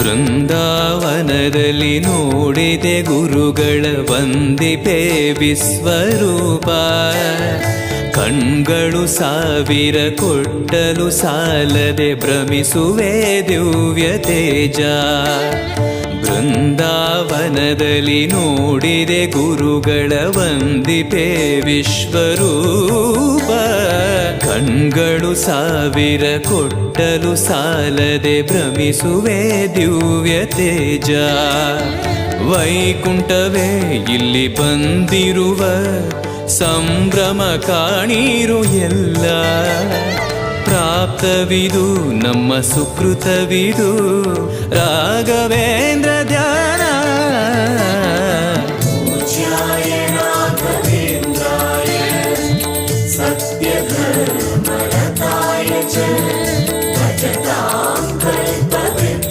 ಬೃಂದಾವನದಲ್ಲಿ ನೋಡಿದೆ ಗುರುಗಳ ವಂದಿಪೆ ವಿಶ್ವರೂಪ. ಕಣ್ಗಳು ಸಾವಿರ ಕೊಟ್ಟಲು ಸಾಲದೆ ಭ್ರಮಿಸುವೆ ದಿವ್ಯ ತೇಜ. ಬೃಂದಾವನದಲ್ಲಿ ನೋಡಿದೆ ಗುರುಗಳ ವಂದಿಪೆ ವಿಶ್ವರೂಪ. ಕಣ್ಗಳು ಸಾವಿರ ಕೊಟ್ಟಲು ಸಾಲದೆ ಭ್ರಮಿಸುವೆ ದಿವ್ಯ ತೇಜ. ವೈಕುಂಠವೇ ಇಲ್ಲಿ ಬಂದಿರುವ ಸಂಭ್ರಮ ಕಾಣಿರು ಎಲ್ಲ. ಪ್ರಾಪ್ತವಿದು ನಮ್ಮ ಸುಕೃತವಿದು ರಾಘವೇಂದ್ರ